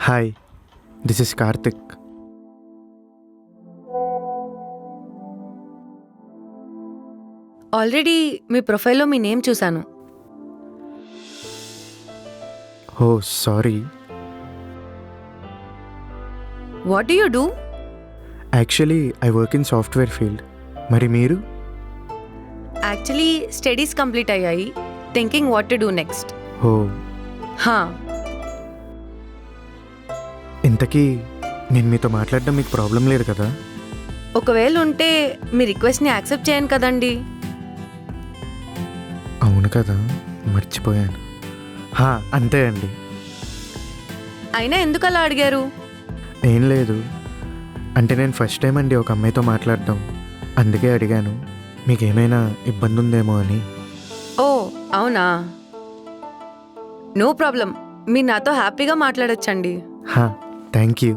Hi, this is Karthik. Already మీ ప్రొఫైల్లో మీ నేమ్ చూశాను. Oh sorry. What do you do? Actually I work in software field. మరి మీరు? యాక్చువల్లీ స్టడీస్ కంప్లీట్ అయ్యాయి. Thinking what to do next. Oh, హా, ఇంతకీ నేను మీతో మాట్లాడడం మీకు ప్రాబ్లం లేదు కదా? ఒకవేళ ఉంటే మీ రిక్వెస్ట్ని యాక్సెప్ట్ చేయను కదండి. అవును కదా, మర్చిపోయాను. అంతే అండి. అయినా ఎందుకు అలా అడిగారు? ఏం లేదు, అంటే నేను ఫస్ట్ టైం అండి ఒక అమ్మాయితో మాట్లాడడం, అందుకే అడిగాను. మీకేమైనా ఇబ్బంది ఉందేమో అని. ఓ అవునా, నో ప్రాబ్లం. మీరు నాతో హ్యాపీగా మాట్లాడొచ్చండి. Thank you.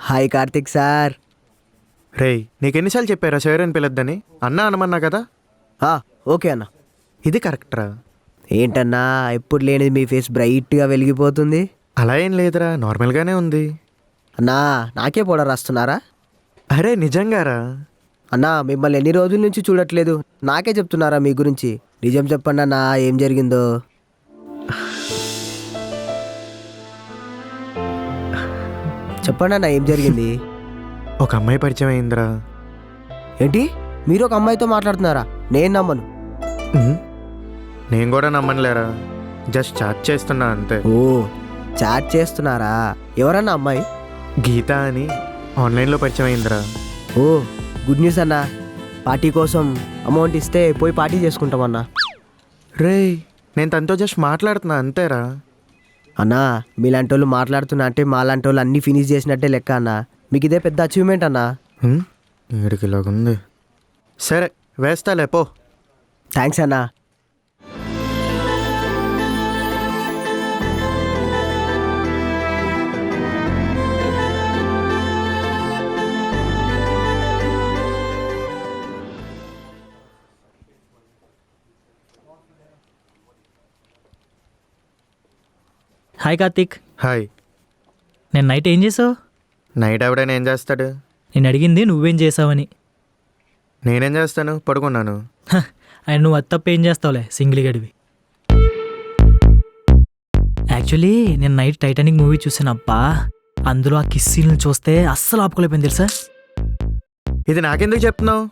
Hi Karthik sir. రేయ్, నీకెన్నిసార్లు చెప్పారా సార్ అని పిలద్దని? అన్నా అనమన్నా కదా. ఓకే అన్న. ఇది కరెక్టరా? ఏంటన్నా ఎప్పుడు లేనిది మీ ఫేస్ బ్రైట్గా వెలిగిపోతుంది. అలా ఏం లేదురా, నార్మల్గానే ఉంది. అన్నా నాకే పొడ రాస్తున్నారా? అరే నిజంగారా? అన్నా మిమ్మల్ని ఎన్ని రోజుల నుంచి చూడట్లేదు, నాకే చెప్తున్నారా మీ గురించి? నిజం చెప్పండి అన్నా, ఏం జరిగిందో. చెప్పండి అన్న, ఏం జరిగింది? ఒక అమ్మాయి పరిచయం అయిందిరా. ఏంటి, మీరు ఒక అమ్మాయితో మాట్లాడుతున్నారా? నేను నమ్మను. నేను కూడా నమ్మనులేరా, జస్ట్ చాట్ చేస్తున్నా అంతే. ఓ, చాట్ చేస్తున్నారా? ఎవరన్నా అమ్మాయి? గీత అని ఆన్లైన్లో పరిచయం అయిందిరా. ఓ గుడ్ న్యూస్ అన్నా. పార్టీ కోసం అమౌంట్ ఇస్తే పోయి పార్టీ చేసుకుంటామన్నా. రేయ్, నేను తనతో జస్ట్ మాట్లాడుతున్నా అంతేరా. అన్నా మీలాంటి వాళ్ళు మాట్లాడుతున్నా అంటే మాలాంటి వాళ్ళు అన్నీ ఫినిష్ చేసినట్టే లెక్క అన్నా. మీకు ఇదే పెద్ద అచీవ్మెంట్ అన్నా. ఏడుకి ఇలాగుంది. సరే వేస్తాలే పో. థ్యాంక్స్ అన్నా. హాయ్ కార్తిక్. హాయ్. నేను నైట్ ఏం చేసావు? నైట్ ఎవడైనా ఏం చేస్తాడు? నేను అడిగింది నువ్వేం చేసావని. నేనేం చేస్తాను, పడుకున్నాను. అండ్ నువ్వు అది తప్ప ఏం చేస్తావులే, సింగిల్ గడివి. యాక్చువల్లీ నేను నైట్ టైటానిక్ మూవీ చూసాను. అబ్బా, అందులో ఆ కిస్ సీన్లు చూస్తే అస్సలు ఆపుకోలేకపోయింది తెలుసా. ఇది నాకెందుకు చెప్తున్నావు?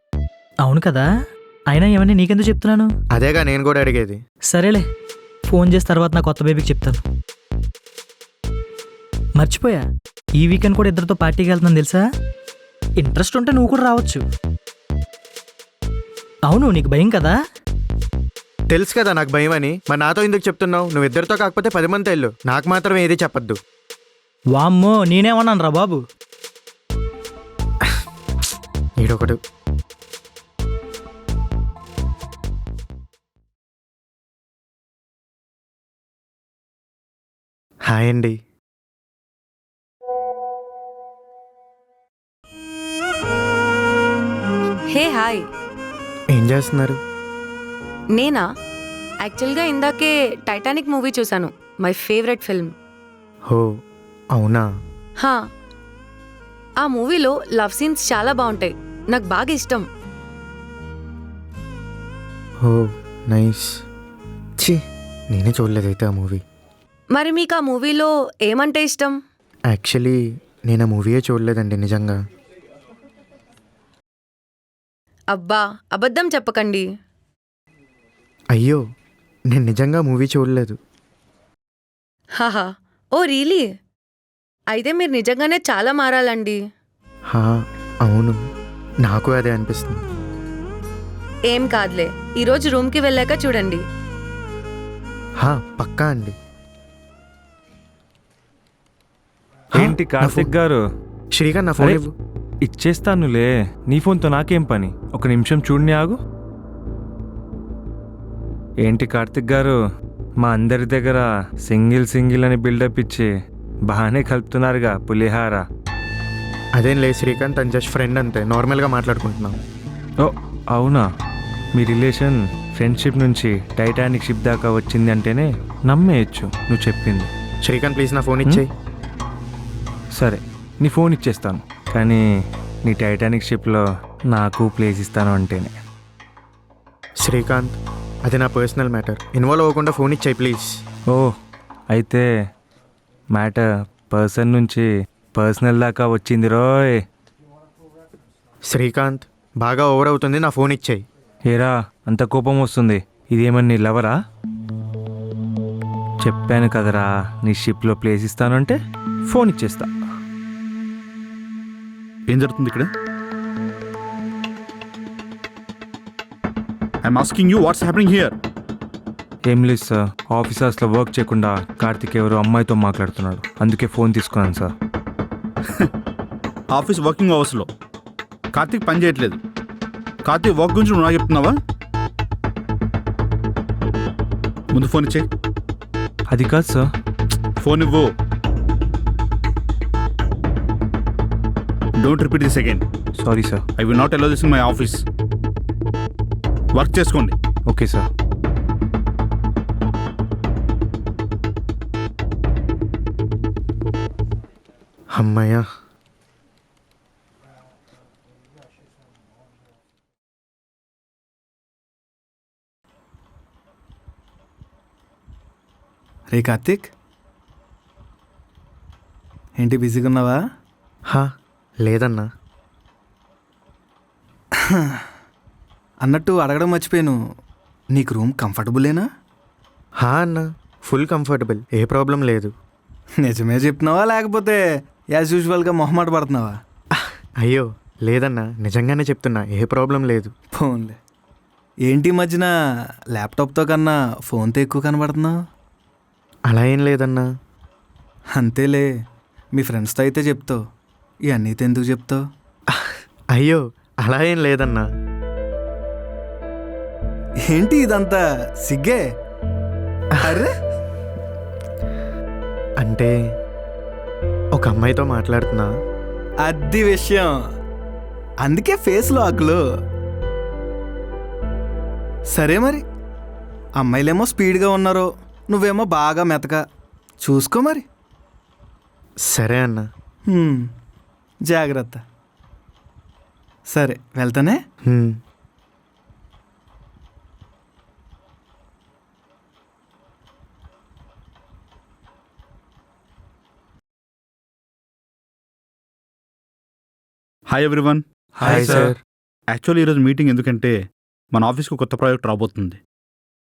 అవును కదా, అయినా ఏమని నీకెందుకు చెప్తున్నాను? అదేగా నేను కూడా అడిగేది. సరేలే, ఫోన్ చేసిన తర్వాత నా కొత్త బేబీకి చెప్తాను. మర్చిపోయా, ఈ వీకెండ్ కూడా ఇద్దరితో పార్టీకి వెళ్తున్నాను తెలుసా. ఇంట్రెస్ట్ ఉంటే నువ్వు కూడా రావచ్చు. అవును, నీకు భయం కదా? తెలుసు కదా నాకు భయం అని, మరి నాతో ఎందుకు చెప్తున్నావు? నువ్వు ఇద్దరితో కాకపోతే 10 మంది వెళ్ళు, నాకు మాత్రం ఏది చెప్పొద్దు. వామ్మో, నేనేమన్నాను రా బాబు. ఈడొకడు. హాయ్ అండి. Hey hi. ఏం చేస్తున్నారు? నేనా? యాక్చువల్గా ఇందాకే టైటానిక్ మూవీ చూశాను, మై ఫేవరెట్ ఫిల్మ్. హో అవునా? హా, ఆ మూవీలో లవ్ సీన్స్ చాలా బాగుంటాయి, నాకు బాగా ఇష్టం. హో నైస్. ఛీ, నేనే చూడలేదైతే ఆ మూవీ. మరి మీకు ఆ మూవీలో ఏమంటే ఇష్టం? యాక్చువల్లీ నేను ఆ మూవీయే చూడలేదండి నిజంగా. అబ్బా, అబద్ధం చెప్పకండి. అయ్యో, నేను నిజంగా మూవీ చూడలేదు. హాహా, ఓ రియలీ? అయితే మీరు నిజంగానే చాలా మారాలండి. అవును, నాకు అదే అనిపిస్తుంది. ఏం కాదులే, ఈరోజు రూమ్కి వెళ్ళాక చూడండి. పక్కా అండి. ఏంటి కార్తిక్ గారు? శ్రీకాంత్ నా ఫోన్ అరే. ఇవ్వు. ఇచ్చేస్తానులే, నీ ఫోన్తో నాకేం పని? ఒక నిమిషం చూడని ఆగు. ఏంటి కార్తిక్ గారు, మా అందరి దగ్గర సింగిల్ అని బిల్డప్ ఇచ్చి బాగానే కలుపుతున్నారుగా పులిహార. అదేం లేదు శ్రీకాంత్, తను జస్ట్ ఫ్రెండ్ అంతే, నార్మల్గా మాట్లాడుకుంటున్నాం. ఓ అవునా? మీ రిలేషన్ ఫ్రెండ్షిప్ నుంచి టైటానిక్ షిప్ దాకా వచ్చింది అంటేనే నమ్మేయచ్చు నువ్వు చెప్పింది. శ్రీకాంత్ ప్లీజ్ నా ఫోన్ ఇచ్చేయి. సరే, నీ ఫోన్ ఇచ్చేస్తాను, కానీ నీ టైటానిక్ షిప్లో నాకు ప్లేస్ ఇస్తాను అంటేనే. శ్రీకాంత్ అది నా పర్సనల్ మ్యాటర్, ఇన్వాల్వ్ అవ్వకుండా ఫోన్ ఇచ్చేయి ప్లీజ్. ఓ అయితే మ్యాటర్ పర్సన్ నుంచి పర్సనల్ దాకా వచ్చింది రోయ్. శ్రీకాంత్ బాగా ఓవర్ అవుతుంది, నా ఫోన్ ఇచ్చేయి. ఏరా అంత కోపం వస్తుంది? ఇదేమన్నా నీ లవరా? చెప్పాను కదరా నీ షిప్లో ప్లేస్ ఇస్తాను అంటే ఫోన్ ఇచ్చేస్తా. ఏం జరుగుతుంది ఇక్కడ? I'm asking you what's happening here. ఏం లేదు సార్, ఆఫీసర్స్లో వర్క్ చేయకుండా కార్తిక్ ఎవరు అమ్మాయితో మాట్లాడుతున్నాడు, అందుకే ఫోన్ తీసుకున్నాను సార్. ఆఫీస్ వర్కింగ్ అవర్స్లో కార్తీక్ పని చేయట్లేదు. కార్తీక్ వర్క్ గురించి నువ్వు నాకు చెప్తున్నావా? ముందు ఫోన్ ఇచ్చే. అది కాదు సార్. ఫోన్ ఇవ్వు. Don't repeat this again. Sorry sir. I will not allow this in my office. Work చేసుకోండి. Okay sir. అమ్మయ్యా. రే కార్తీక్, ఏంటి బిజీగా ఉన్నావా? హా లేదన్నా. అన్నట్టు అడగడం మర్చిపోయాను, నీకు రూమ్ కంఫర్టబులేనా? హా అన్న, ఫుల్ కంఫర్టబుల్, ఏ ప్రాబ్లం లేదు. నిజమే చెప్తున్నావా లేకపోతే యాజ్ యూజువల్గా మొహమాట పడుతున్నావా? అయ్యో లేదన్నా, నిజంగానే చెప్తున్నా, ఏ ప్రాబ్లం లేదు. ఫోన్లే. ఏంటి ఈ మధ్యన ల్యాప్టాప్తో కన్నా ఫోన్తో ఎక్కువ కనబడుతున్నావు? అలా ఏం లేదన్నా. అంతేలే, మీ ఫ్రెండ్స్తో అయితే చెప్తావు, ఇవన్నీతో ఎందుకు చెప్తావు? అయ్యో అలా ఏం లేదన్నా. ఏంటి ఇదంతా సిగ్గే? అరే అంటే ఒక అమ్మాయితో మాట్లాడుతున్నా. అది విషయం, అందుకే ఫేస్ లాక్లు. సరే మరి, అమ్మాయిలేమో స్పీడ్గా ఉన్నారు, నువ్వేమో బాగా మెతక, చూసుకో మరి. సరే అన్న. జాగ్రత్త. సరే వెళ్తానే. Hi everyone. Hi sir. Actually ఈరోజు మీటింగ్ ఎందుకంటే మన ఆఫీస్కు కొత్త ప్రాజెక్ట్ రాబోతుంది.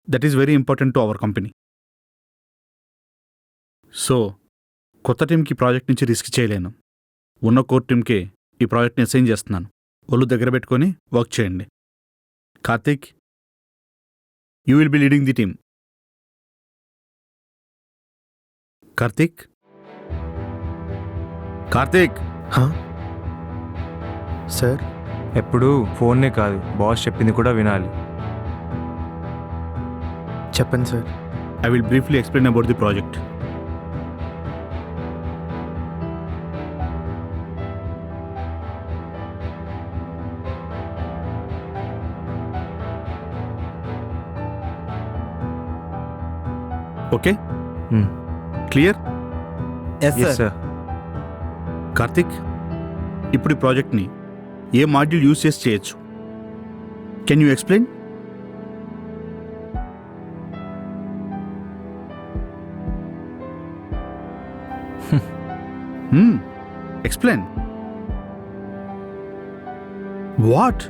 That is very important to our company. So కొత్త టీంకి ప్రాజెక్ట్ నుంచి రిస్క్ చేయలేను. ఉన్న కోర్ టీంకే ఈ ప్రాజెక్ట్ని అసైన్ చేస్తున్నాను. ఒళ్ళు దగ్గర పెట్టుకొని వర్క్ చేయండి. Karthik, you will be leading the team. Karthik, Karthik. హా సార్. ఎప్పుడు ఫోన్నే కాదు, బాస్ చెప్పింది కూడా వినాలి. చెప్పండి sir. I will briefly explain about the project. Okay, clear? Yes yes sir. Sir. Karthik, ఇప్పుడు ఈ ప్రాజెక్ట్ని ఏ మాడ్యూల్ యూజ్ చేసి చేయొచ్చు? Can you explain? Explain. What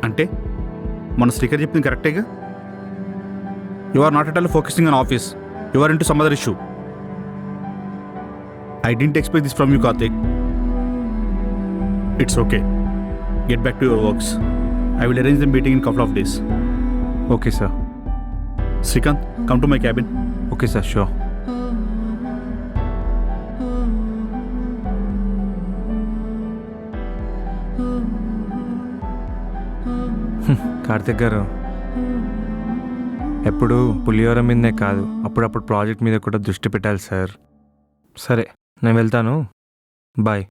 అంటే మన స్పీకర్ చెప్పింది కరెక్టేగా? You are not at all focusing on office, you are into some other issue. I didn't expect this from you, Karthik. It's okay. Get back to your works. I will arrange the meeting in a couple of days. Okay sir. Srikanth, come to my cabin. Okay sir, sure. Karthik గారు, ఎప్పుడు పులిహోర మీదనే కాదు, అప్పుడప్పుడు project మీద కూడా దృష్టి పెట్టాలి sir. సరే, నేను వెళ్తాను. Bye.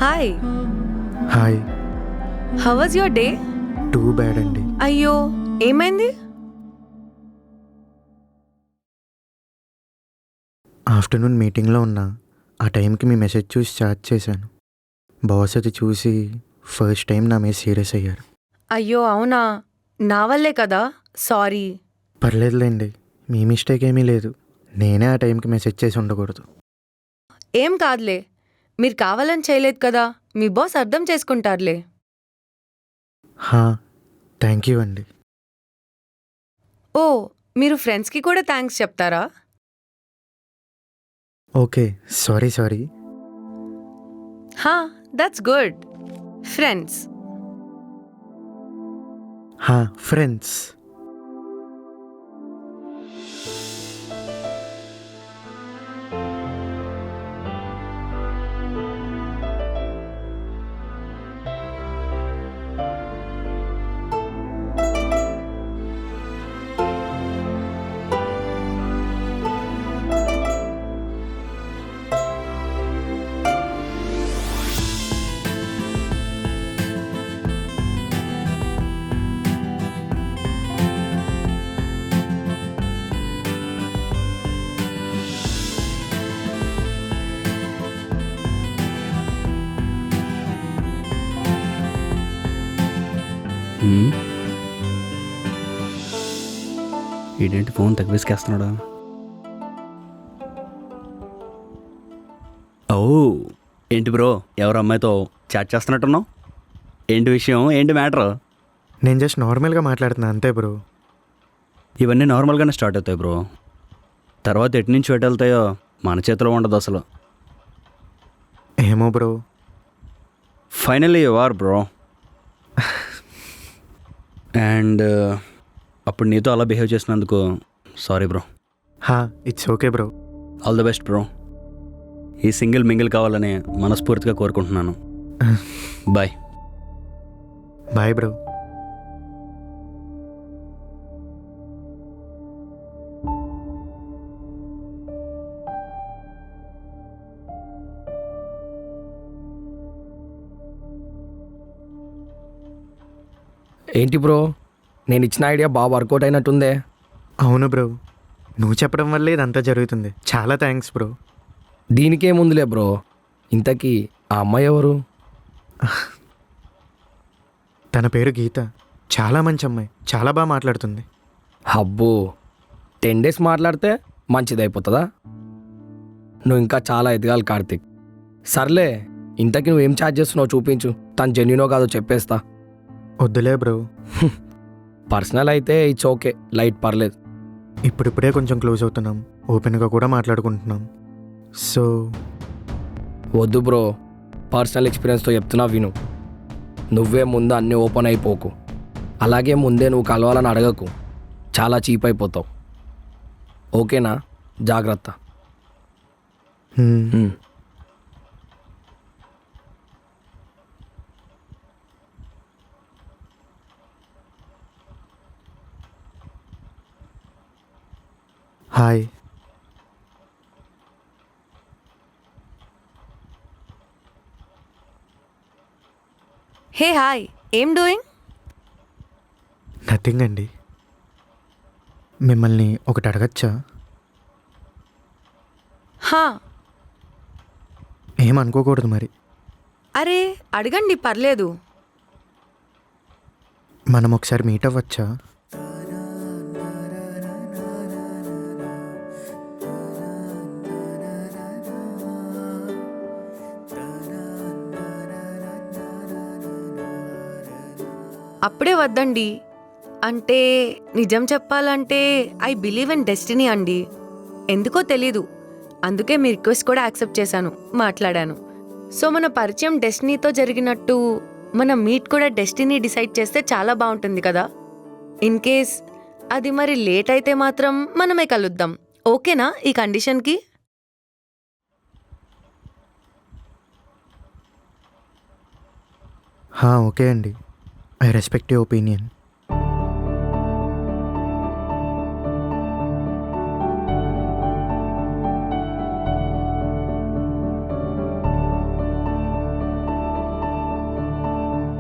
Hi, hi. How was your day? Too bad అండి. అయ్యో, ఏమైంది? ఆఫ్టర్నూన్ మీటింగ్లో ఉన్నా. ఆ టైంకి మీ మెసేజ్ చూసి చాట్ చేశాను. బాస్ అది చూసి ఫస్ట్ టైం నా మీద సీరియస్ అయ్యారు. అయ్యో అవునా, నా వల్లే కదా, సారీ. పర్లేదులేండి, మీ మిస్టేక్ ఏమీ లేదు. నేనే ఆ టైంకి మెసేజ్ చేసి ఉండకూడదు. ఏం కాదులే, మీరు కావాలని చేయలేదు కదా, మీ బాస్ అర్థం చేసుకుంటారులే. థ్యాంక్ యూ అండి. ఓ, మీరు ఫ్రెండ్స్కి కూడా థ్యాంక్స్ చెప్తారా? Okay, sorry. That's good. Friends. Friends. ఏంటి ఫోన్ తగ్గిసుకేస్తున్నాడు? ఓ, ఏంటి బ్రో, ఎవరు అమ్మాయితో చాట్ చేస్తున్నట్టున్నావు? ఏంటి విషయం, ఏంటి మ్యాటర్? నేను జస్ట్ నార్మల్గా మాట్లాడుతున్నా అంతే బ్రో. ఇవన్నీ నార్మల్గానే స్టార్ట్ అవుతాయి బ్రో, తర్వాత ఎటు నుంచి ఎటు వెళ్తాయో మన చేతిలో ఉండదు అసలు. ఏమో bro. Finally you are bro. And అప్పుడు నీతో అలా బిహేవ్ చేసినందుకు sorry bro. It's okay bro. All the best bro. ఈ సింగిల్ మింగిల్ కావాలని మనస్ఫూర్తిగా కోరుకుంటున్నాను. బాయ్. Bye bro. ఏంటి బ్రో, నేను ఇచ్చిన ఐడియా బాగా వర్కౌట్ అయినట్టుందే. అవును బ్రో, నువ్వు చెప్పడం వల్లే ఇదంతా జరుగుతుంది. చాలా థ్యాంక్స్ బ్రో. దీనికేముందులే బ్రో. ఇంతకీ ఆ అమ్మాయి ఎవరు? తన పేరు గీత. చాలా మంచి అమ్మాయి, చాలా బాగా మాట్లాడుతుంది. అబ్బో, 10 days మాట్లాడితే మంచిదైపోతుందా? నువ్వు ఇంకా చాలా ఎదగాలి కార్తిక్. సర్లే, ఇంతకీ నువ్వేం ఛార్జ్ చేస్తున్నావు చూపించు, తను జెన్యునో కాదో చెప్పేస్తా. వద్దులే బ్రో. పర్సనల్ అయితే ఇట్స్ ఓకే, లైట్ పర్లేదు. ఇప్పుడిప్పుడే కొంచెం క్లోజ్ అవుతున్నాం, ఓపెన్గా కూడా మాట్లాడుకుంటున్నాం. సో వద్దు బ్రో, పర్సనల్ ఎక్స్పీరియన్స్తో చెప్తున్నా విను. నువ్వే ముందు అన్నీ ఓపెన్ అయిపోకు, అలాగే ముందే నువ్వు కలవాలని అడగకు, చాలా చీప్ అయిపోతావు. ఓకేనా? జాగ్రత్త. హాయ్. హే హాయ్, ఏం డూయింగ్? నథింగ్ అండి. మిమ్మల్ని ఒకటి అడగచ్చా? ఏమనుకోకూడదు మరి. అరే అడగండి, పర్లేదు. మనం ఒకసారి మీట్ అవ్వచ్చా? అప్పుడే వద్దండి. అంటే నిజం చెప్పాలంటే ఐ బిలీవ్ ఇన్ డెస్టినీ అండి. ఎందుకో తెలీదు, అందుకే మీ రిక్వెస్ట్ కూడా యాక్సెప్ట్ చేశాను, మాట్లాడాను. సో మన పరిచయం డెస్టినీతో జరిగినట్టు మన మీట్ కూడా డెస్టినీ డిసైడ్ చేస్తే చాలా బాగుంటుంది కదా. ఇన్ కేస్ అది మరి లేట్ అయితే మాత్రం మనమే కలుద్దాం. ఓకేనా ఈ కండిషన్కి? ఓకే అండి. I respect your opinion.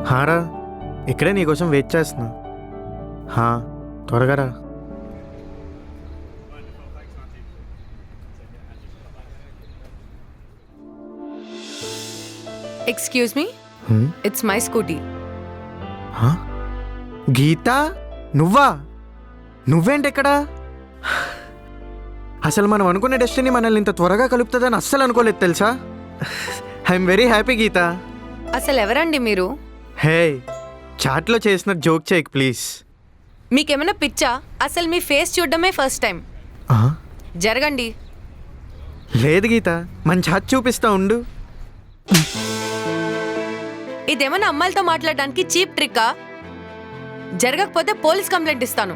హారా, ఇక్కడే నీకోసం వెయిట్ చేస్తున్నా. త్వరగా రా. Excuse me, it's my scooty. Geetha, నువ్వేంటెక్కడా? అసలు మనం అనుకునే డెస్టినీ మనల్ని ఇంత త్వరగా కలుపుతుందని అస్సలు అనుకోలేదు తెలుసా. ఐఎమ్ వెరీ హ్యాపీ గీత. అసలు ఎవరండి మీరు? హే, చాట్లో చేసిన జోక్ చేయకు ప్లీజ్. మీకేమైనా పిచ్చా? అసలు మీ ఫేస్ చూడడమే ఫస్ట్ టైం. జరగండి. లేదు గీత, మన చాట్ చూపిస్తా ఉండు. ఇదేమన్నా అమ్మాయిలతో మాట్లాడడానికి చీప్ ట్రిక్కా? జరగకపోతే పోలీస్ కంప్లైంట్ ఇస్తాను.